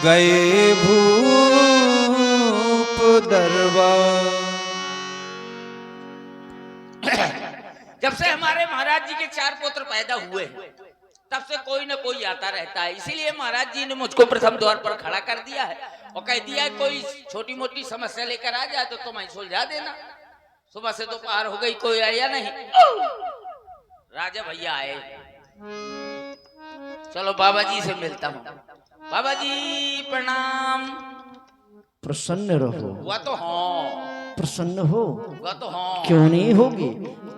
गए भूप दरबार। जब से हमारे महाराज जी के 4 पुत्र पैदा हुए तब से कोई न कोई आता रहता है, इसीलिए महाराज जी ने मुझको प्रथम द्वार पर खड़ा कर दिया है और कह दिया है कोई छोटी मोटी समस्या लेकर आ जाए तो तुम सुलझा देना। सुबह से दोपहर हो गई, कोई आया नहीं। राजा भैया आए, चलो बाबा जी से मिलता हूँ। बाबा जी प्रणाम। प्रसन्न रहो। हुआ तो हाँ, प्रसन्न हो। हुआ तो हाँ। क्यों नहीं होगी?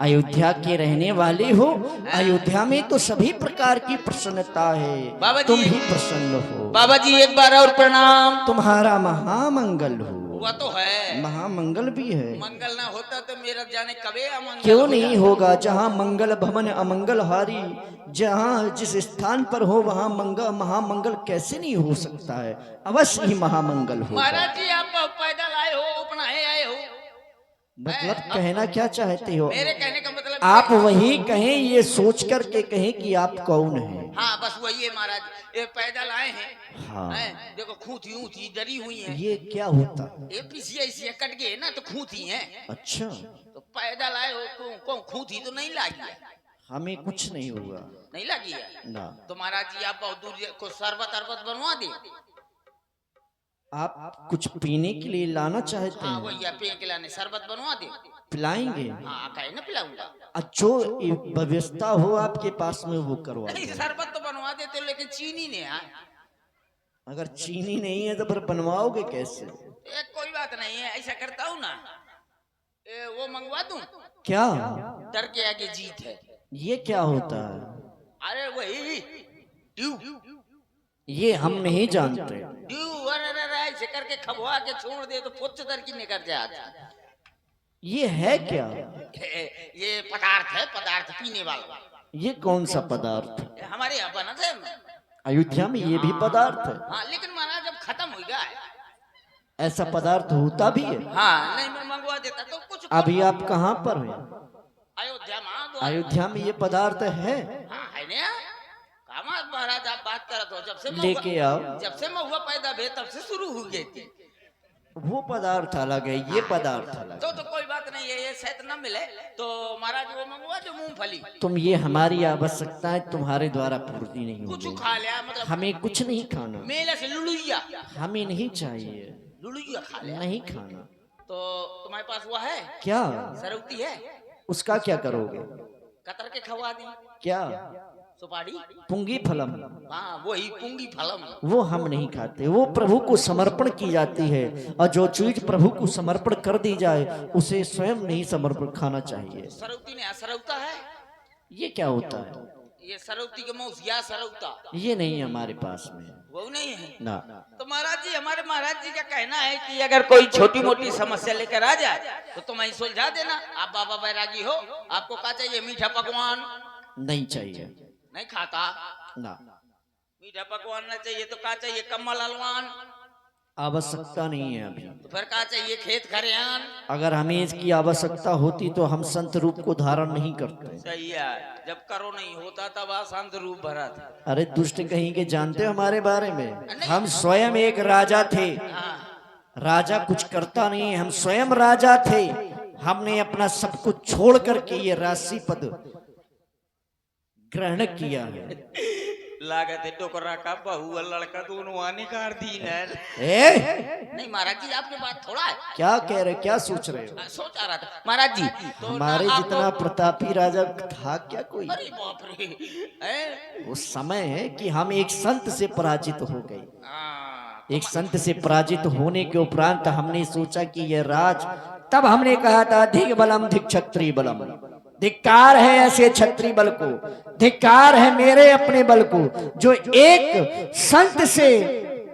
अयोध्या के रहने वाले हो। अयोध्या में तो सभी प्रकार की प्रसन्नता है। बाबा जी, तुम भी प्रसन्न हो। बाबा जी एक बार और प्रणाम। तुम्हारा महामंगल हो। हुआ तो है, महामंगल भी है। मंगल ना होता तो मेरा जाने कबे अमंगल क्यों हो नहीं जाता। होगा? जहाँ मंगल भवन अमंगल हारी, जहाँ जिस स्थान पर हो वहाँ मंगल महामंगल कैसे नहीं हो सकता है? अवश्य ही महामंगल हो। महाराज जी आप पैदल आए हो, अपनाए आए हो, मतलब कहना क्या चाहते हो? मेरे कहने का मतलब आप वही कहें, ये सोच कर के कहें कि आप कौन हैं। हाँ बस वही है महाराज, ये पैदल आए हैं। हाँ। देखो खूंटी ऊंची डरी हुई है। ये क्या होता? ये पीछे कट गए ना तो खूंटी है। अच्छा, तो पैदल आए हो तो कौन खूंटी तो नहीं लगी है? हमें कुछ नहीं होगा। नहीं लगी है ना। तो महाराज जी आप बहुत दूर को शरबत अरबत बनवा दे। आप कुछ पीने के लिए लाना चाहते हाँ हैं? वही पे के लाने शरबत बनवा दे। पिलाएंगे? हाँ कहे ना पिलाऊंगा। जो व्यवस्था हो आपके पास में वो करवा नहीं दो। शरबत तो बनवा देते लेकिन चीनी नहीं है। अगर चीनी नहीं है तो फिर बनवाओगे कैसे? कोई बात नहीं है, ऐसा करता हूँ ना, वो मंगवा दूं। क्या? डर के आगे जीत है। ये क्या होता है? अरे वही ड्यू ये हम नहीं जानते। ड्यू अरे ऐसे करके खबवा के छोड़ दे तो फुट दर की निकल जाता। ये है क्या? ये पदार्थ है, पदार्थ पीने वाला। ये कौन सा पदार्थ? हमारे यहाँ बना था। अयोध्या में ये भी पदार्थ है? हाँ लेकिन महाराज जब खत्म हो गया है। ऐसा पदार्थ होता भी है? हाँ नहीं मैं मंगवा देता तो कुछ। अभी आप कहाँ पर हैं? अयोध्या में। अयोध्या में ये पदार्थ है? हाँ है ना। महाराज आप बात करत हो, जब से लेके आओ। जब से महुआ पैदा भे तब से शुरू हो गई थी। वो पदार्थ अलग है, ये पदार्थ अलग। तो कोई बात नहीं है, ये शायद न मिले तो महाराज वो मंगवा दो मूंगफली। तुम ये हमारी आवश्यकताएं तुम्हारे द्वारा पूर्ति नहीं कुछ होगी। खा लिया मतलब हमें कुछ नहीं खाना। मेले से लुलुइया। हमें नहीं चाहिए। लुलुइया खा लिया नहीं खाना। तो तुम्हारे पास वो है क्या? सरौती है? उसका क्या करोगे? कतर के खवा दी। क्या? सुपारी पुंगी फलम। हाँ वही पुंगी फलम। वो हम नहीं खाते। वो प्रभु को समर्पण की जाती है और जो चीज प्रभु को समर्पण कर दी जाए उसे स्वयं नहीं समर्पण खाना चाहिए। सरौती ने सरौता है। ये क्या होता है? ये सरौती के मौसिया सरौता ये नहीं है हमारे पास में। वो नहीं है ना। तो महाराज जी हमारे महाराज जी का कहना है कि अगर कोई छोटी मोटी समस्या लेकर आ जाए तो तुम सुलझा देना। आप बाबा बैरागी हो, आपको क्या चाहिए? मीठा पकवान? नहीं चाहिए। नहीं खाता ना। मीठा पकवान ना चाहिए तो क्या चाहिए? कम्बल हलवान? आवश्यकता नहीं है अभी। तो फिर क्या चाहिए? खेत खरियान? अगर हमें इसकी आवश्यकता होती तो हम संत रूप को धारण नहीं करते। सही है, जब करो नहीं होता तब शांत रूप भरा था। अरे दुष्ट कहीं के जानते हो हमारे बारे में? हम स्वयं एक राजा थे। राजा कुछ करता नहीं, हम स्वयं राजा थे। हमने अपना सब कुछ छोड़ करके ये राशि पद ग्रहण किया है। लागत है टोकरा का बहू और लड़का दोनों आने का दीन है। नहीं महाराज जी आपके बात थोड़ा है। क्या कह रहे, क्या सोच रहे हो? सोचा रहा था महाराज जी तो हमारे जितना प्रतापी राजा था क्या कोई? अरे बाप रे। वो समय है कि हम एक संत से पराजित हो गए। हाँ। एक संत से पराजित होने के उपरांत हमने सोचा कि यह राज, तब हमने कहा था धिक बलम धिक क्षत्रिय बलम। धिक्कार है ऐसे क्षत्रिय बल को, धिक्कार है मेरे अपने बल को जो एक संत से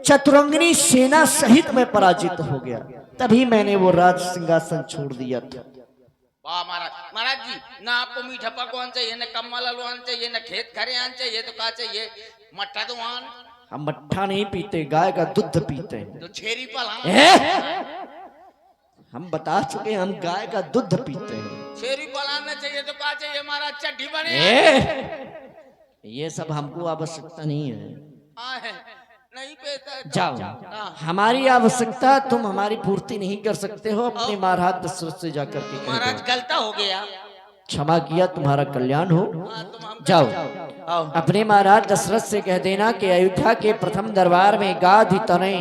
चतुरंगिनी सेना सहित में पराजित हो गया। तभी मैंने वो राज सिंहासन छोड़ दिया था। वाह महाराज। महाराज जी ना आपको मीठा पकवान चाहिए, ना कम्बल हलवान चाहिए, ना खेत खरियान चाहिए, तो क्या चाहिए? मट्ठा दुआन? हम मट्ठा नहीं पीते, गाय का दूध पीते हैं। तो छेरी पलान? हम बता चुके हैं, हम गाय का दूध पीते हैं। छेरी पलान ना चाहिए तो क्या चाहिए? महाराज चड्ढी बने? ये सब हमको आवश्यकता नहीं है। नहीं पैसा जाओ, हाँ। हमारी आवश्यकता तुम हमारी पूर्ति नहीं कर सकते हो। अपने महाराज दशरथ से जाकर के कह महाराज दो, गलता हो गया। क्षमा किया, तुम्हारा कल्याण हो। हाँ, तुम हम जाओ, आओ। अपने महाराज दशरथ से कह देना कि अयोध्या के प्रथम दरबार में गाधि तने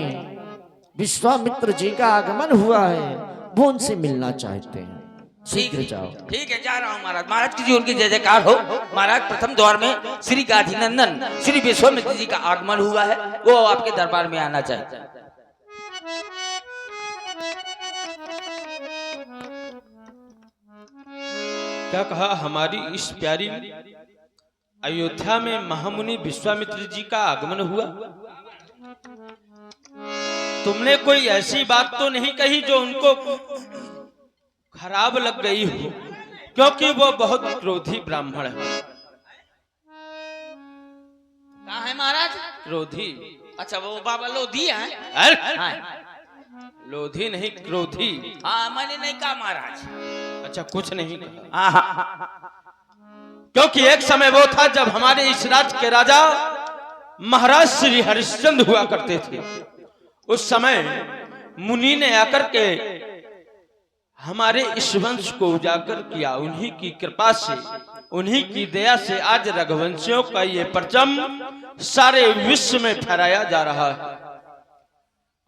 विश्वामित्र जी का आगमन हुआ है, वो उनसे मिलना चाहते हैं। शीघ्र जाओ। ठीक है, जा रहा हूँ महाराज। महाराज की जी उनकी जय जयकार हो। महाराज प्रथम द्वार में श्री गाधीनंदन श्री विश्वामित्र जी का आगमन हुआ है, वो आपके दरबार में आना चाहते हैं। क्या कहा? हमारी इस प्यारी अयोध्या में महामुनि विश्वामित्र जी का आगमन हुआ। तुमने कोई ऐसी बात तो नहीं कही जो उनको खराब लग गई हो, क्योंकि वो बहुत क्रोधी ब्राह्मण है। कहाँ है महाराज? क्रोधी? अच्छा, वो बाबा लोधी है। अरे लोधी नहीं, क्रोधी। हाँ, मैंने नहीं कहा महाराज। अच्छा, कुछ नहीं कहा। क्योंकि एक समय वो था जब हमारे इस राज्य के राजा महाराज श्री हरिश्चंद्र हुआ करते थे। उस समय मुनि ने आकर के हमारे इस वंश को उजागर किया। उन्हीं की कृपा से, उन्हीं की दया से आज रघुवंशियों का ये परचम सारे विश्व में फहराया जा रहा है।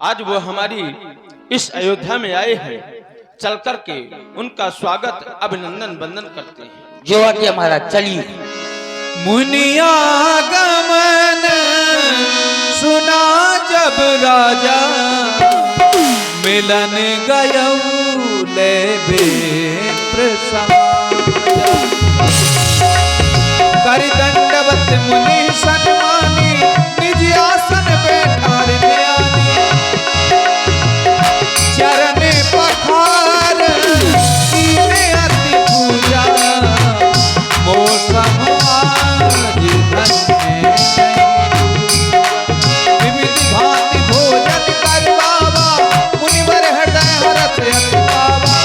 आज वो हमारी इस अयोध्या में आए हैं, चल करके उनका स्वागत अभिनंदन वंदन करते हैं। जो आज्ञा महाराज, चलिए। मुनियागमन सुना जब राजा, मिलन गयऊ लेबे प्रसादा। कर दंडवत मुनि सन्मानी, निज आसन बैठार न्यानी। चरण पखार कीने अति पूजा, मौसम आज धन्य। विविध भांति भोजन कर बाबा, मुनिवर हृदय हरत अति पावा।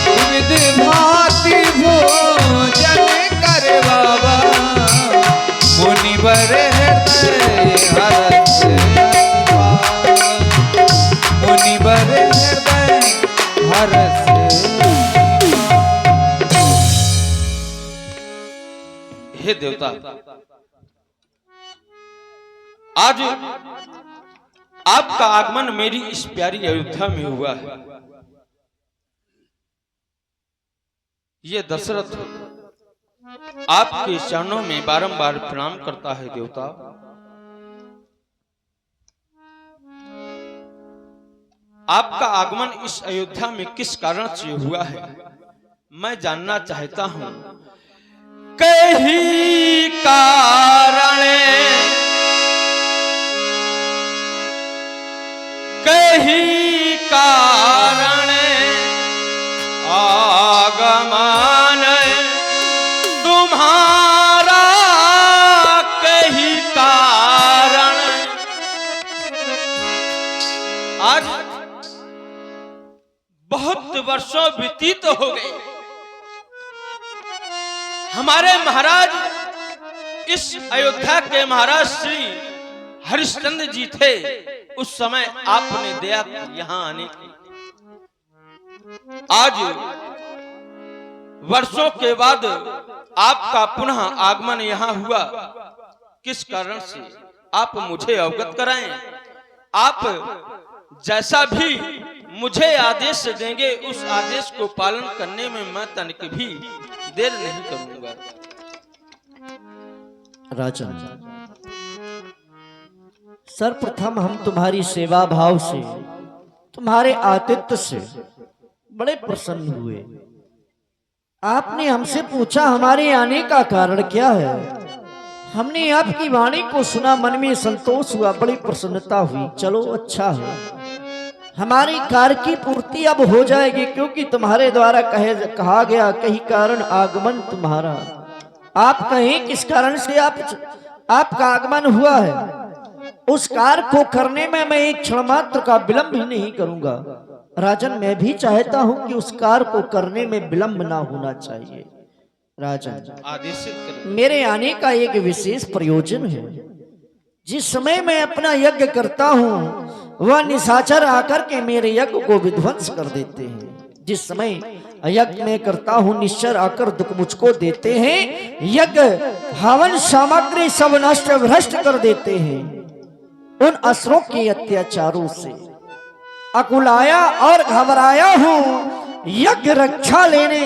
विविध भांति भोजन कर बाबा, मुनिवर हृदय हरत अति पावा। मुनिवर हृदय हरत। हे देवता, आज आपका आगमन मेरी इस प्यारी अयोध्या में हुआ है। ये दशरथ आपके चरणों में बारंबार प्रणाम करता है। देवता, आपका आगमन इस अयोध्या में किस कारण से हुआ है, मैं जानना चाहता हूं। कहीं कारण, कहीं कारण आगमन तुम्हारा, कहीं कारण। आज बहुत वर्षों व्यतीत हो गए। हमारे महाराज इस अयोध्या के महाराज श्री हरिश्चंद्र जी थे। उस समय आपने दया की यहाँ आने की। आज वर्षों के बाद आपका पुनः आगमन यहाँ हुआ, किस कारण से आप मुझे अवगत कराएं। आप जैसा भी मुझे आदेश देंगे, उस आदेश को पालन करने में मैं तनिक भी देर नहीं करूंगा। राजन, सर्वप्रथम हम तुम्हारी सेवा भाव से, तुम्हारे आतिथ्य से बड़े प्रसन्न हुए। आपने हमसे पूछा हमारे आने का कारण क्या है। हमने आपकी वाणी को सुना, मन में संतोष हुआ, बड़ी प्रसन्नता हुई। चलो अच्छा है, हमारी कार्य की पूर्ति अब हो जाएगी, क्योंकि तुम्हारे द्वारा कहा गया कहीं कारण आगमन तुम्हारा। आप कहें किस कारण से आपका आगमन हुआ है, उस कार्य को करने में मैं एक क्षण मात्र का विलंब ही नहीं करूंगा। राजन, मैं भी चाहता हूं कि उस कार्य को करने में विलंब ना होना चाहिए। राजन, आदेशित करें। मेरे आने का एक विशेष प्रयोजन है। जिस समय मैं अपना यज्ञ करता हूँ वह निशाचर आकर के मेरे यज्ञ को विध्वंस कर देते हैं। जिस समय यज्ञ में करता हूँ निश्चर आकर दुख मुझको देते हैं। यज्ञ हवन सामग्री सब नष्ट भ्रष्ट कर देते हैं। उन असुरों के अत्याचारों से अकुलाया और घबराया हूँ। यज्ञ रक्षा लेने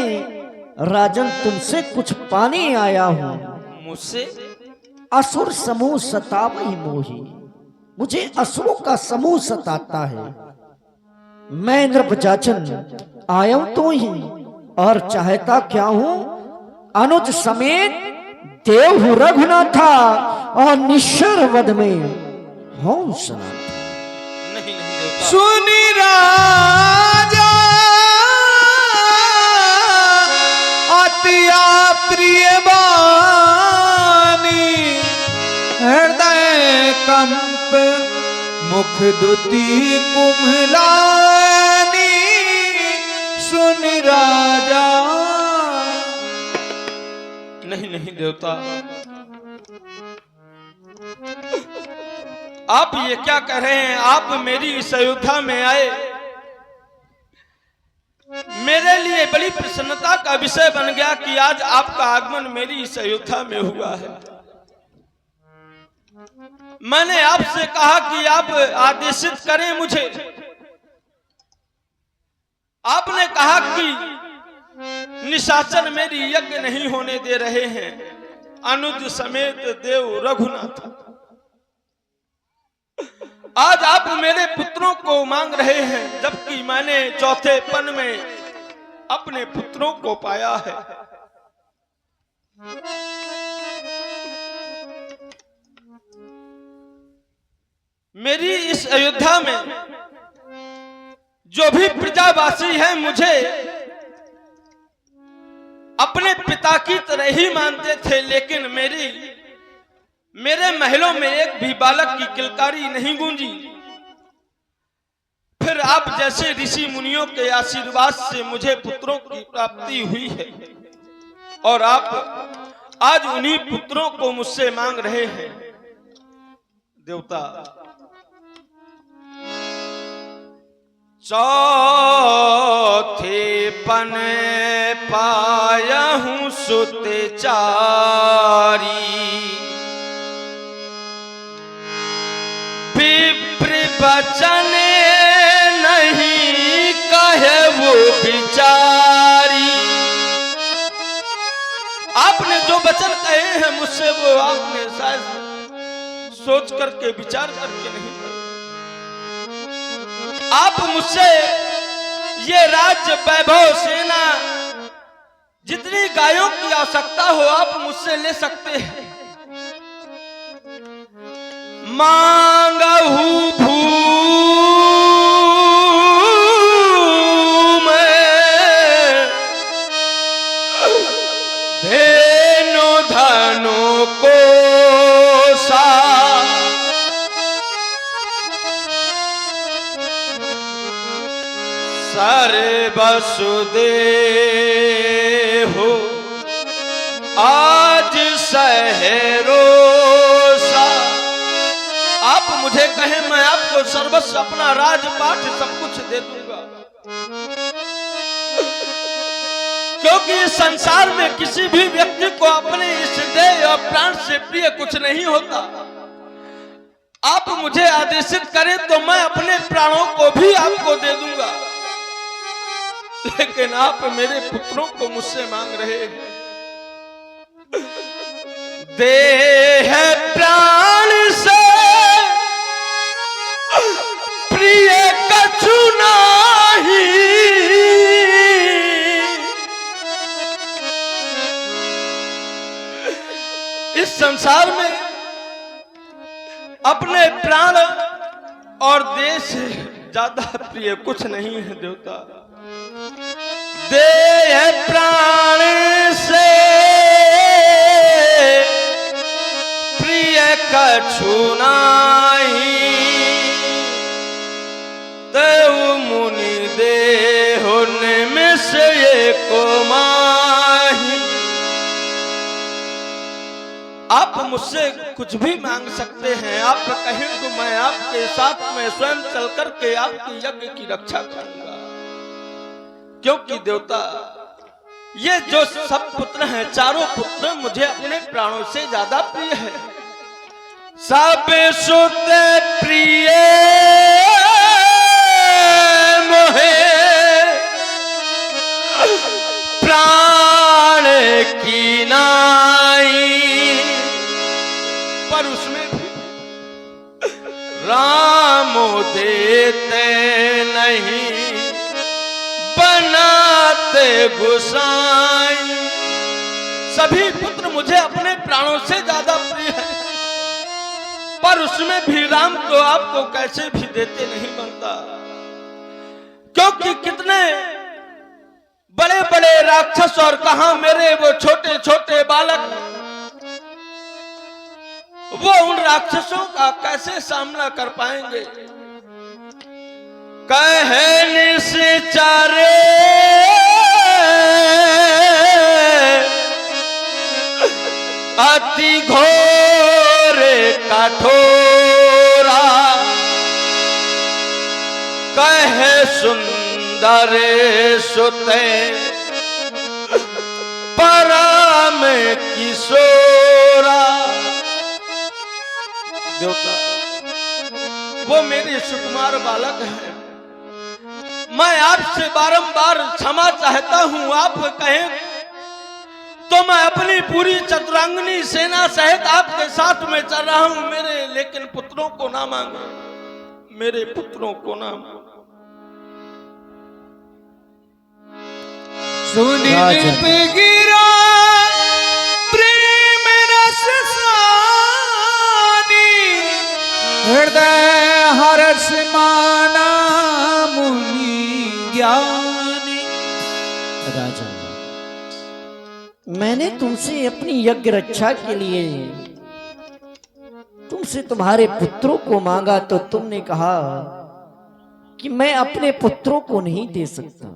राजन तुमसे कुछ पानी आया हूँ। मुझसे असुर समूह सतावही मोही, मुझे असुरों का समूह सताता है। मैं इंद्रपचाचन आया तो ही और चाहता क्या हूं, अनुज समेत देव रघुनाथा और निश्चर वध में हूं सनाथ। नहीं नहीं देवता। सुनि राजा अतिया प्रिय बानी, हृदय कंप मुख दुती कुम्हलानी। सुनि राजा। नहीं नहीं देवता, आप ये क्या कह रहे हैं? आप मेरी इस अयोध्या में आए, मेरे लिए बड़ी प्रसन्नता का विषय बन गया कि आज आपका आगमन मेरी इस अयोध्या में हुआ है। मैंने आपसे कहा कि आप आदेशित करें मुझे। आपने कहा कि निशाचर मेरी यज्ञ नहीं होने दे रहे हैं। अनुज समेत देव रघुनाथ, आज आप मेरे पुत्रों को मांग रहे हैं, जबकि मैंने चौथे पन में अपने पुत्रों को पाया है। मेरी इस अयोध्या में जो भी प्रजावासी है मुझे अपने पिता की तरह ही मानते थे, लेकिन मेरे महलों में एक भी बालक की किलकारी नहीं गूंजी। फिर आप जैसे ऋषि मुनियों के आशीर्वाद से मुझे पुत्रों की प्राप्ति हुई है और आप आज उन्हीं पुत्रों को मुझसे मांग रहे हैं। देवता, चौथे पन पाया हूं सुत चारी, विप्र बचन नहीं कहे वो बिचारी। आपने जो वचन कहे हैं मुझसे वो आपने शायद सोच करके विचार करके नहीं कहे। आप मुझसे ये राज्य वैभव सेना जितनी गायों की आवश्यकता हो आप मुझसे ले सकते हैं। मांगहु भूमि धेनु धनु कोसा, सर्वसुदेहो आज सहरोसा। आप मुझे कहें मैं आपको सर्वस्व अपना राजपाट सब कुछ दे दूंगा, क्योंकि इस संसार में किसी भी व्यक्ति को अपने इस देह और प्राण से प्रिय कुछ नहीं होता। आप मुझे आदेशित करें तो मैं अपने प्राणों को भी आपको दे दूंगा, लेकिन आप मेरे पुत्रों को मुझसे मांग रहे हैं। देह प्राण से प्रिय कछु नाही, इस संसार में अपने प्राण और देश से ज्यादा प्रिय कुछ नहीं है देवता। देह प्राण से प्रिय कछु नाही, देव मुनि देहो निमिष एको माही। आप मुझसे कुछ भी मांग सकते हैं। आप कहें तो मैं आपके साथ में स्वयं चल करके आपके यज्ञ की रक्षा करूंगा। क्योंकि देवता, ये जो सब पुत्र हैं, चारों पुत्र मुझे अपने प्राणों से ज्यादा प्रिय है। सब सुत प्रिय मोहे प्राण की नाई, पर उसमें भी राम देते नहीं बनाते गुसाई। सभी पुत्र मुझे अपने प्राणों से ज्यादा प्रिय है, पर उसमें भी राम तो आपको कैसे भी देते नहीं बनता। क्योंकि कितने बड़े बड़े राक्षस और कहां मेरे वो छोटे छोटे बालक, वो उन राक्षसों का कैसे सामना कर पाएंगे। कहे निश्चरे अति घोर कठोरा, कहे सुंदर सुते परम किशोरा। देवता, वो मेरे सुकुमार बालक हैं। मैं आपसे बारंबार क्षमा चाहता हूं। आप कहें तो मैं अपनी पूरी चतुरांगनी सेना सहित आपके साथ में चल रहा हूं। लेकिन पुत्रों को ना मांगे, मेरे पुत्रों को ना मांगे। सुनिल पे गिरा प्रेम रस सानी, हृदय हर्ष माना मुनि ज्ञानी। राजा, मैंने तुमसे अपनी यज्ञ रक्षा के लिए तुमसे तुम्हारे पुत्रों को मांगा, तो तुमने कहा कि मैं अपने पुत्रों को नहीं दे सकता।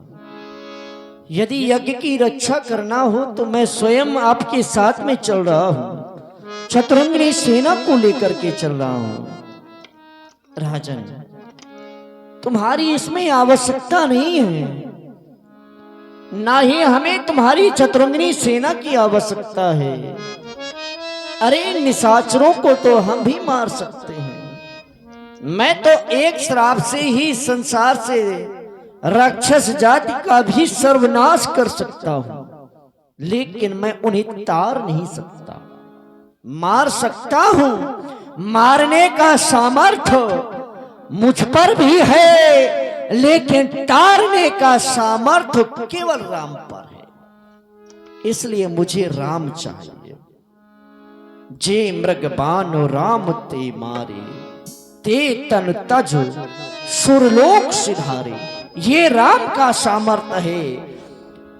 यदि यज्ञ की रक्षा करना हो तो मैं स्वयं आपके साथ में चल रहा हूं, चतुरंगिनी सेना को लेकर के चल रहा हूं। राजन, तुम्हारी इसमें आवश्यकता नहीं है, ना ही हमें तुम्हारी चतुरंगिनी सेना की आवश्यकता है। अरे निशाचरों को तो हम भी मार सकते हैं। मैं तो एक श्राप से ही संसार से राक्षस जाति का भी सर्वनाश कर सकता हूं, लेकिन मैं उन्हें तार नहीं सकता। मार सकता हूं, मारने का सामर्थ्य मुझ पर भी है, लेकिन तारने का सामर्थ्य केवल राम पर है। इसलिए मुझे राम चाहिए। जे मृग बानो राम ते मारे, ते तन तज सुरलोक सिधारे। ये राम का सामर्थ्य है,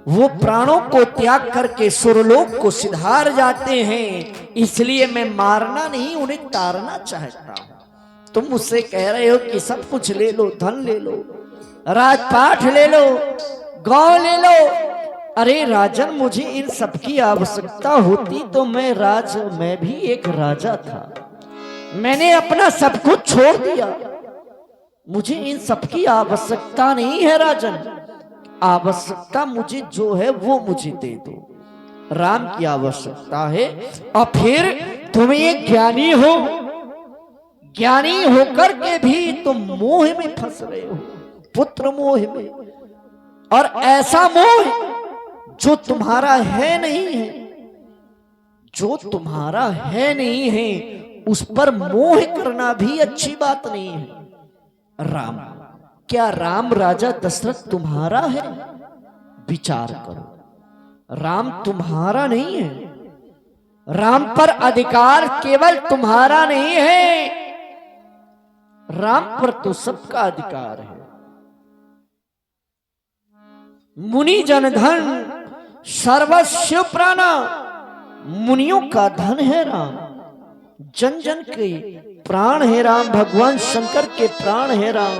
वो प्राणों को त्याग करके सुरलोक को सिधार जाते हैं। इसलिए मैं मारना नहीं, उन्हें तारना चाहता हूं। तुम मुझसे कह रहे हो कि सब कुछ ले लो, धन ले लो, राजपाट ले लो, गांव ले लो। अरे राजन, मुझे इन सब की आवश्यकता होती तो मैं भी एक राजा था। मैंने अपना सब कुछ छोड़ दिया। मुझे इन सब की आवश्यकता नहीं है राजन। आवश्यकता मुझे जो है वो मुझे दे दो। राम की आवश्यकता है। और फिर तुम एक ज्ञानी हो, ज्ञानी होकर के भी तुम मोह में फंस रहे हो, पुत्र मोह में। और ऐसा मोह जो तुम्हारा है नहीं है, जो तुम्हारा है नहीं है, उस पर मोह करना भी अच्छी बात नहीं है। राम, क्या राम राजा दशरथ तुम्हारा है? विचार करो, राम तुम्हारा नहीं है। राम पर अधिकार केवल तुम्हारा नहीं है, राम पर तो सबका अधिकार है। मुनि जन धन सर्वस्व प्राणा, मुनियों का धन है राम। जन जन के प्राण है राम, भगवान शंकर के प्राण है राम।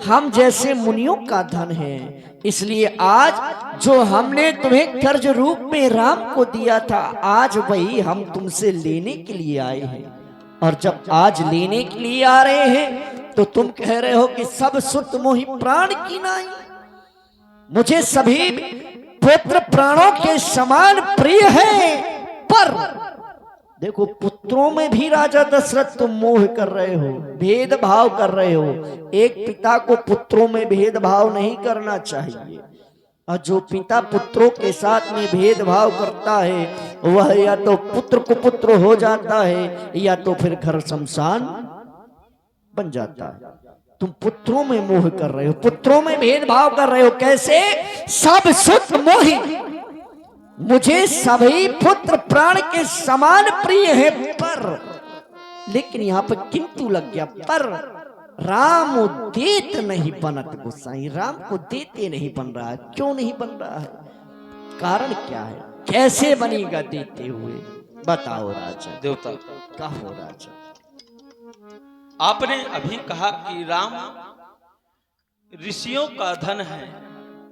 हम जैसे मुनियों का धन है। इसलिए आज जो हमने तुम्हें कर्ज रूप में राम को दिया था, आज वही हम तुमसे लेने के लिए आए हैं। और जब आज लेने के लिए आ रहे हैं तो तुम कह रहे हो कि सब सुत मोहि प्राण की नाई। मुझे सभी पुत्र प्राणों के समान प्रिय है, पर देखो पुत्रों में भी राजा दशरथ तुम मोह कर रहे हो, भेदभाव कर रहे हो। एक पिता को पुत्रों में भेदभाव नहीं करना चाहिए, और जो पिता पुत्रों के साथ में भेदभाव करता है वह या तो पुत्र कुपुत्र हो जाता है या तो फिर घर शमशान बन जाता है। तुम पुत्रों में मोह कर रहे हो, पुत्रों में भेदभाव कर रहे हो। कैसे? सब सुत मोहि, मुझे सभी पुत्र प्राण के समान प्रिय है, पर लेकिन यहां पर किंतु लग गया, पर राम देत नहीं बनत गोसाई, राम को देते नहीं बन रहा है। क्यों नहीं बन रहा है? कारण क्या है? कैसे बनेगा देते हुए? बताओ राजा। देवता कहो राजा। आपने अभी कहा कि राम ऋषियों का धन है,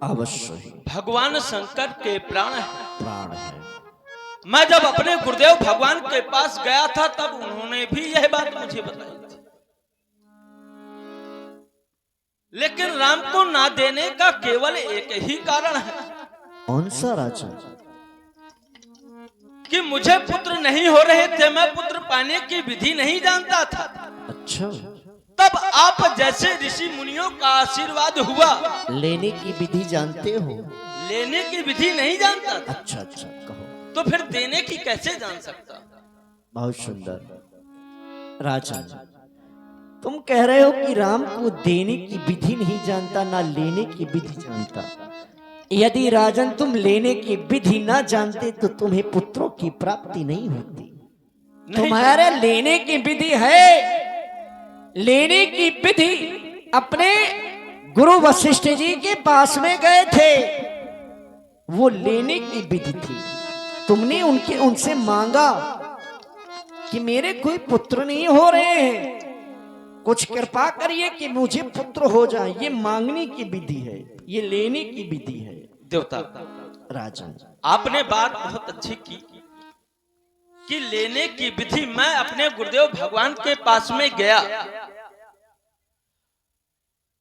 अवश्य ही भगवान शंकर के प्राण है। प्राण है। मैं जब अपने गुरुदेव भगवान के पास गया था तब उन्होंने भी यह बात मुझे बताई थी, लेकिन राम को ना देने का केवल एक ही कारण है। कौन सा राजा? कि मुझे पुत्र नहीं हो रहे थे, मैं पुत्र पाने की विधि नहीं जानता था। अच्छा, तब आप जैसे ऋषि मुनियों का आशीर्वाद हुआ। लेने की विधि जानते हो? लेने की विधि नहीं जानता था। अच्छा अच्छा, कहो। तो फिर देने की कैसे जान सकता? बहुत सुंदर राजा, तुम कह रहे हो कि राम को देने की विधि नहीं जानता, ना लेने की विधि जानता। यदि राजन तुम लेने की विधि ना जानते तो तुम्हें पुत्रों की प्राप्ति नहीं होती। तुम्हारे लेने की विधि है। लेने की विधि अपने गुरु वशिष्ठ जी के पास में गए थे, वो लेने की विधि थी। तुमने उनसे मांगा कि मेरे कोई पुत्र नहीं हो रहे हैं, कुछ कृपा करिए कि मुझे पुत्र हो जाए। ये मांगने की विधि है, ये लेने की विधि है। देवता राजन, आपने बात बहुत अच्छी की कि लेने की विधि। मैं अपने गुरुदेव भगवान के पास में गया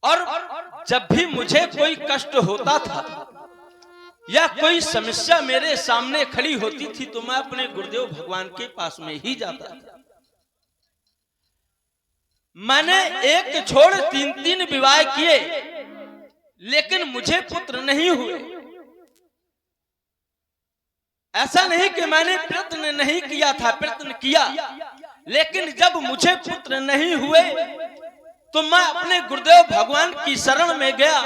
और जब भी मुझे कोई कष्ट होता था या कोई समस्या मेरे सामने खड़ी होती थी तो मैं अपने गुरुदेव भगवान के पास में ही जाता था। मैंने एक छोड़ 3 विवाह किए, लेकिन मुझे पुत्र नहीं हुए। ऐसा नहीं कि मैंने प्रयत्न नहीं किया था, प्रयत्न किया, लेकिन जब मुझे पुत्र नहीं हुए तो मैं अपने गुरुदेव भगवान की शरण में गया,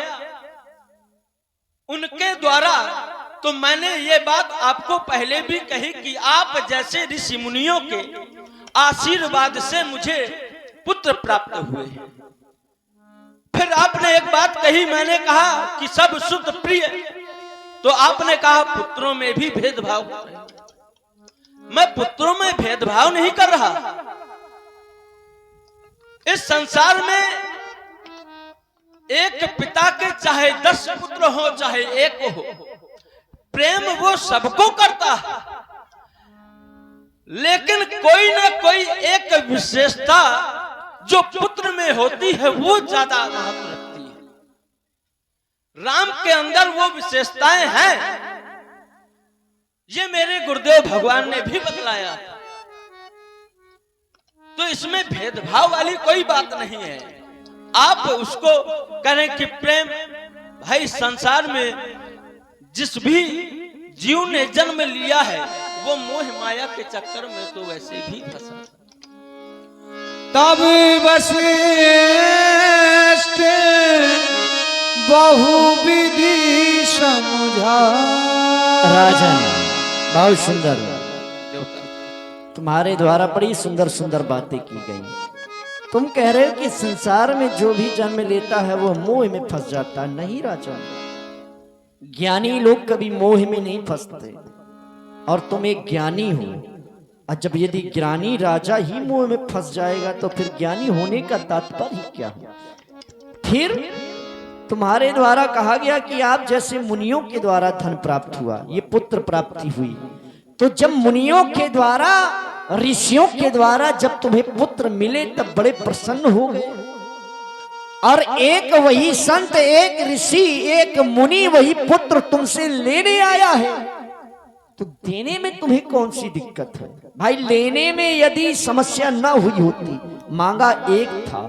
उनके द्वारा। तो मैंने ये बात आपको पहले भी कही कि आप जैसे ऋषि मुनियों के आशीर्वाद से मुझे पुत्र प्राप्त हुए। फिर आपने एक बात कही, मैंने कहा कि सब सुत प्रिय, तो आपने कहा पुत्रों में भी भेदभाव। मैं पुत्रों में भेदभाव नहीं कर रहा। इस संसार में एक पिता के चाहे 10 पुत्र हो चाहे 1 हो, प्रेम वो सबको करता है, लेकिन कोई ना कोई एक विशेषता जो पुत्र में होती है वो ज्यादा महत्व रखती है। राम के अंदर वो विशेषताएं हैं, ये मेरे गुरुदेव भगवान ने भी बतलाया। तो इसमें भेदभाव वाली कोई बात नहीं है। आप उसको करें कि प्रेम, भाई संसार में जिस भी जीव ने जन्म लिया है वो मोह माया के चक्कर में तो वैसे भी फंसा। तब वशिष्ठ बहुविधि समझा। राजन, बहुत सुंदर, तुम्हारे द्वारा बड़ी सुंदर सुंदर बातें की गई। तुम कह रहे हो कि संसार में जो भी जन्म लेता है वो मोह में फंस जाता है। नहीं राजन, ज्ञानी लोग कभी मोह में नहीं फंसते। और तुम एक ज्ञानी हो, और जब यदि ज्ञानी राजा ही मोह में फंस जाएगा तो फिर ज्ञानी होने का तात्पर्य क्या है? फिर तुम्हारे द्वारा कहा गया कि आप जैसे मुनियों के द्वारा धन प्राप्त हुआ, ये पुत्र प्राप्ति हुई, तो जब मुनियों के द्वारा, ऋषियों के द्वारा जब तुम्हें पुत्र मिले तब बड़े प्रसन्न हो गए। और एक वही संत, एक ऋषि, एक मुनि वही पुत्र तुमसे लेने आया है, तो देने में तुम्हें कौन सी दिक्कत है? भाई लेने में यदि समस्या न हुई होती, मांगा एक था,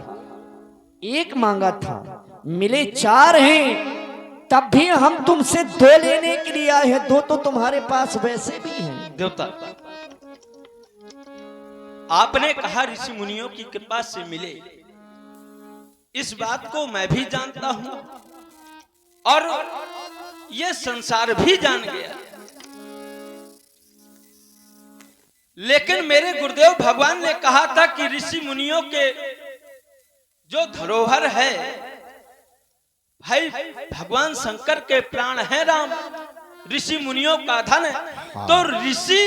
एक मांगा था, मिले 4 हैं, तब भी हम तुमसे 2 लेने के लिए आए हैं। 2 तो तुम्हारे पास वैसे भी हैं। देवता, आपने कहा ऋषि मुनियों की कृपा से मिले, इस बात को मैं भी जानता हूं और यह संसार भी जान गया। लेकिन मेरे गुरुदेव भगवान ने कहा था कि ऋषि मुनियों के जो धरोहर है, भाई भगवान शंकर के प्राण है राम, ऋषि मुनियों का धन है। तो ऋषि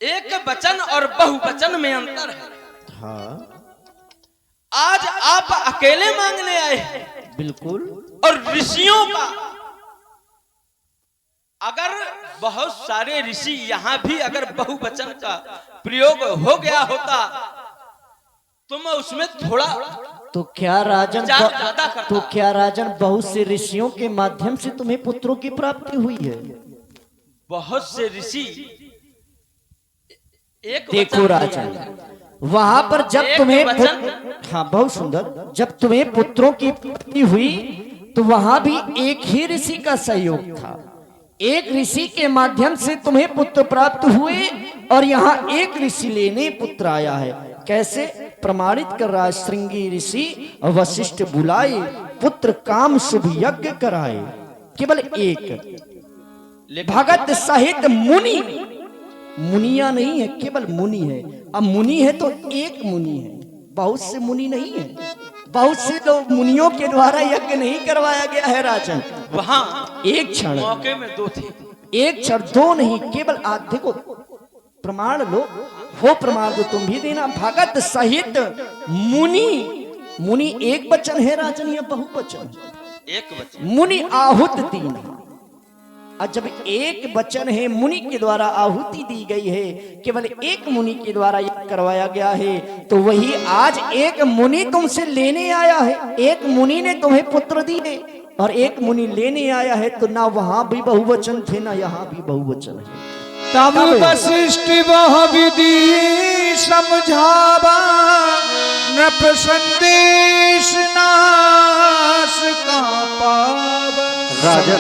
एक वचन और बहुवचन में अंतर है। हाँ, आज आप अकेले मांगने आए हैं, बिल्कुल। और ऋषियों का, अगर बहुत सारे ऋषि यहां भी अगर बहुवचन का प्रयोग हो गया होता तो मैं उसमें थोड़ा तो क्या राजन, ज्यादा करता। तो क्या राजन बहुत से ऋषियों के माध्यम से तुम्हें पुत्रों की प्राप्ति हुई है? बहुत से ऋषि एक देखो वचन राजन, वहां पर जब एक तुम्हें वचन, हाँ बहुत सुंदर, जब तुम्हें पुत्रों की प्राप्ति हुई तो वहां भी एक ही ऋषि का सहयोग था, एक ऋषि के माध्यम से तुम्हें पुत्र प्राप्त हुए, और यहाँ एक ऋषि लेने पुत्र आया है। कैसे प्रमाणित कर रहा है? श्रृंगी ऋषि वशिष्ठ बुलाए, पुत्र काम शुभ यज्ञ कराए। केवल एक भगत सहित मुनि, मुनिया नहीं है, केवल मुनि है। अब मुनि है तो एक मुनि है, बहुत से मुनि नहीं है, बहुत से लोग मुनियों के द्वारा यज्ञ नहीं करवाया गया है राजन। वहां एक क्षण मौके में 2 थे, एक क्षण 2 नहीं, केवल देखो प्रमाण लो, वो प्रमाण दो तुम भी देना। भगत सहित मुनि, मुनि एक वचन है राजन या बहुवचन? एक वचन। मुनि आहुत 3, और जब एक वचन है, मुनि के द्वारा आहुति दी गई है, केवल एक मुनि के द्वारा यह करवाया गया है, तो वही आज एक मुनि तुमसे लेने आया है। एक मुनि ने तुम्हें पुत्र दिए और एक मुनि लेने आया है, तो ना वहां भी बहुवचन थे ना यहाँ भी बहुवचन है। तब वशिष्ठ वह विधि समझावा, नृप संदेश नाश का पावा। राजा